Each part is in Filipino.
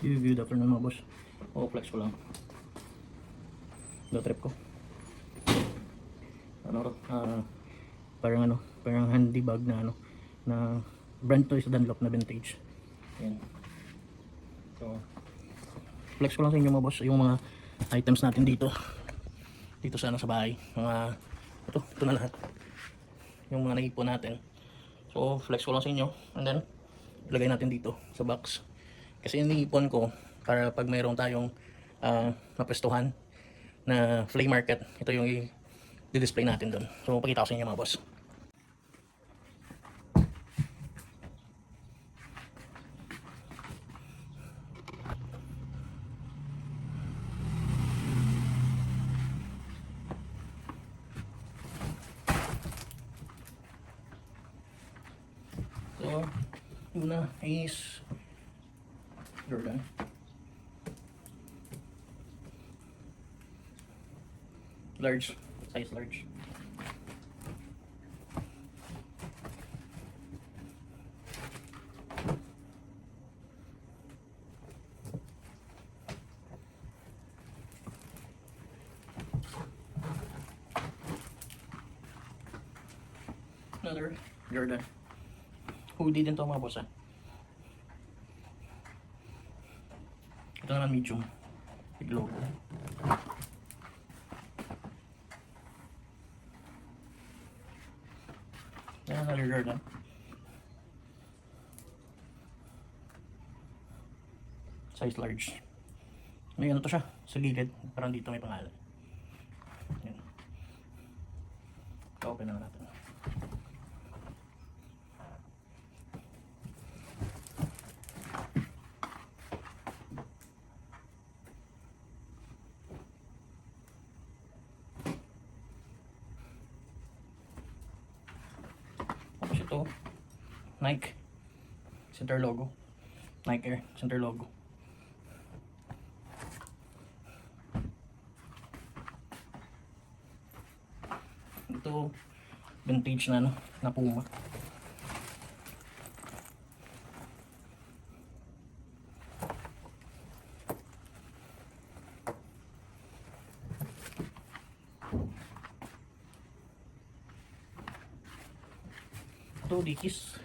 Good afternoon mga boss. Flex ko lang. Trip ko. Parang handy bag na na brand to is Dunlop na vintage. Yan. So, flex ko lang sa inyo mga boss, yung mga items natin dito. Dito sa bahay. Ito na lahat. Yung mga naipon natin. So, flex ko lang sa inyo. And then, ilagay natin dito sa box. Kasi iniipon ko para pag mayroon tayong napestuhan na flea market, ito yung i-display natin doon. So, pakita ko sa inyo mga boss. So, una is Jordan. Large, size large. Another Jordan. Hoodie din to mga boss. Ito naman medium. Big logo. Yan another Jordan. Size large. May to siya sa gilid. Parang dito may pangalan. Yan. Open na natin. Ito, Nike center logo, Nike Air center logo. Ito vintage na na Puma. Ito Dickies.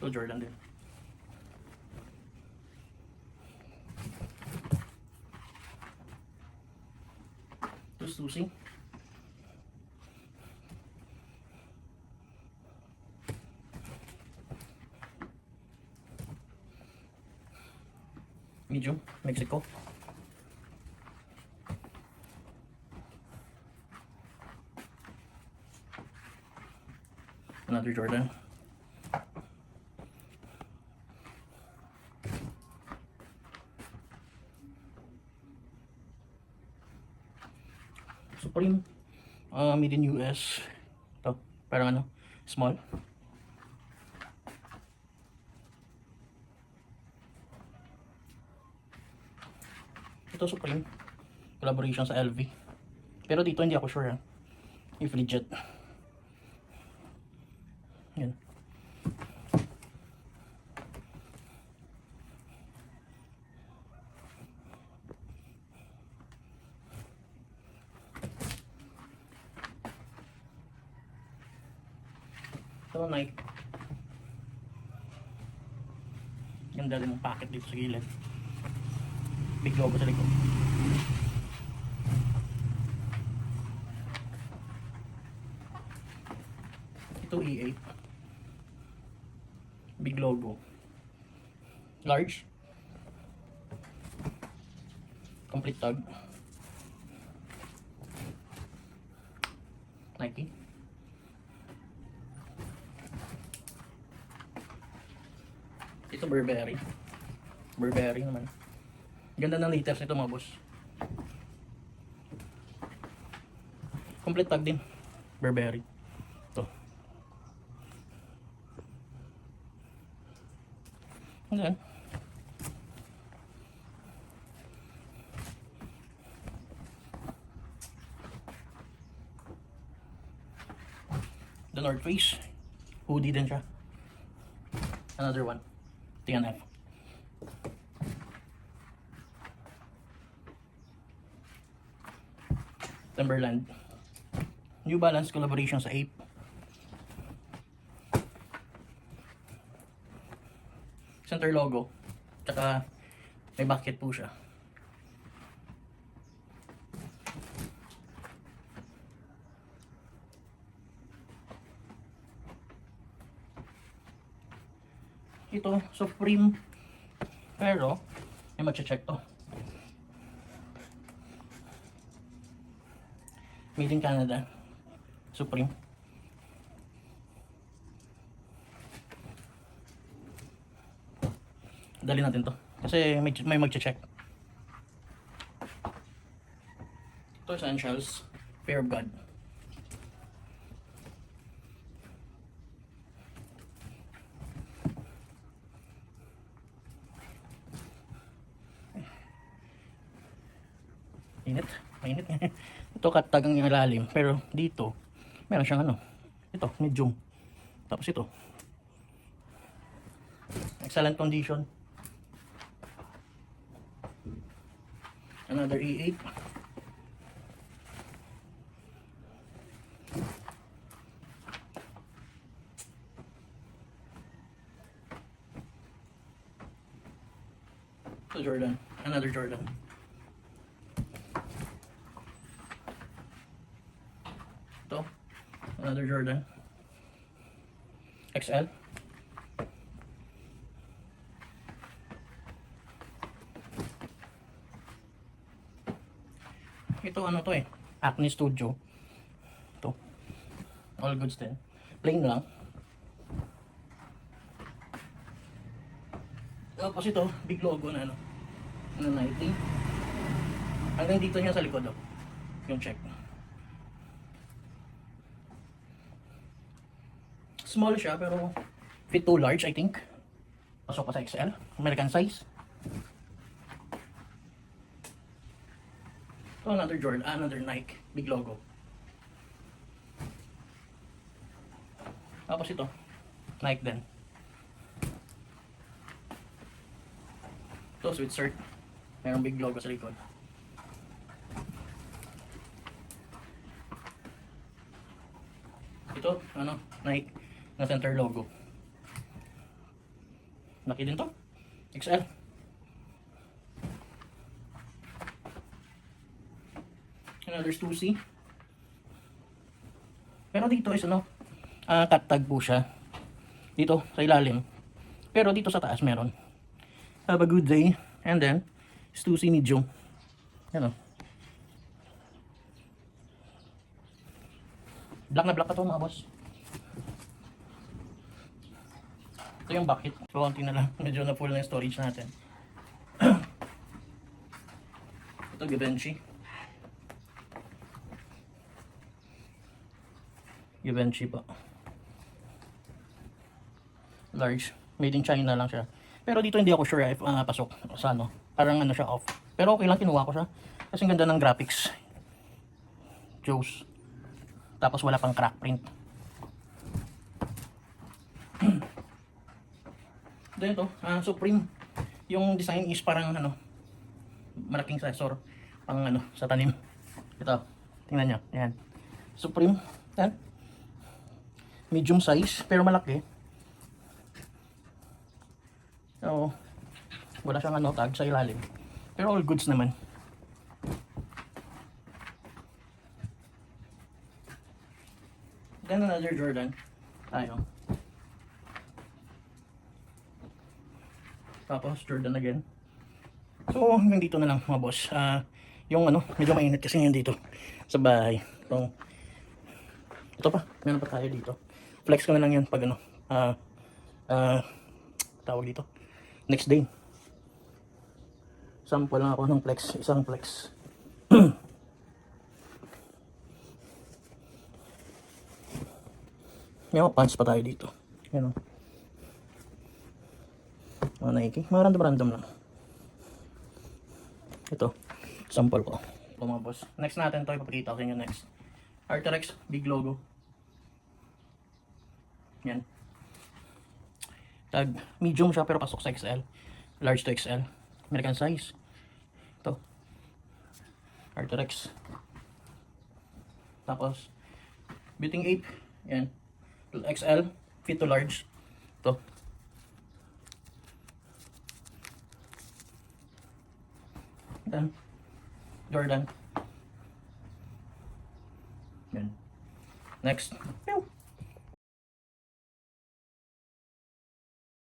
Ito Jordan din. Ito Stussy. Medium, Mexico. Another Jordan. Supreme, made in US. Ito, parang small. Ito Supreme, collaboration sa LV. Pero dito hindi ako sure if legit. Yan. Ito Nike. Ganda din ang packet dito sa gilid. Big logo sa likod. Ito E8. Big logo. Large. Complete tag. Nike. Ito Burberry. Burberry naman. Ganda ng liters nito mga boss. Complete tag din. Burberry. Ito. Ayan. The North Face Hoodie din siya. Another one. TNF. Timberland. New Balance collaboration sa Ape. Center logo. Tsaka may bucket po siya. Ito, Supreme. Pero, may mag-check to. Made in Canada. Supreme. Dali natin to. Kasi may mag-check. Ito, Essentials. Fear of God. Init. Mainit. Ito katagang yung ilalim. Pero dito, meron siyang ano. Ito, medium. Tapos ito. Excellent condition. Another E8. Ito Jordan. Another Jordan. Ito. Another Jordan. XL. Ito ano to eh. Acne Studio. Ito. All goods din. Plain lang. Tapos ito, big logo na ano. Ano Nike. Hanggang dito niya sa likod oh. Yung check. Small siya pero fit to large I think. Pasok pa sa XL. American size. Ito another Jordan, another Nike. Big logo. Tapos ito. Nike din. Ito sweatshirt. Mayroong big logo sa likod. Ito, ano, Nike na center logo. Laki din to. XL. Another Stussy. Pero dito is ano, cut tag po siya. Dito sa ilalim. Pero dito sa taas meron. Have a good day. And then, Stussy medium. Yan o. Black na black pa to mga boss. Ito yung bucket. So, konti na lang. Medyo na full na yung storage natin. Ito, Givenchy. Givenchy pa. Large. Made in China lang siya. Pero dito hindi ako sure if pasok sa ano. Parang ano siya off. Pero okay lang, kinuha ko siya. Kasi ang ganda ng graphics. Joe's. Tapos wala pang crack print. Then ito, Supreme. Yung design is parang ano, malaking sensor pang ano, sa tanim. Ito, tingnan nyo. Yan. Supreme. Yan. Medium size, pero malaki. So, wala siyang ano, tag sa ilalim. Pero all goods naman. Then another Jordan. Tayo. Tapos Jordan again. So, hanggang dito na lang mga boss. Yung ano, medyo mainit kasi ngayon dito sa bahay. So, ito pa, meron pa tayo dito. Flex ko na lang yan pag ano, tawag dito. Next day. Sample lang ako ng flex, isang flex. May mga pants pa tayo dito. Yan o. Mga Nike. Mga random lang. Ito. Sample ko. Ito mga boss. Next natin to. Ipapakita ko sa inyo next. Arterex. Big logo. Yan. Tag medium siya pero pasok sa XL. Large to XL. American size. Ito. Arthrex. Tapos Beating Ape. Yan. XL. Fit to large. Ito. Then, Jordan. Yan. Next. Pew!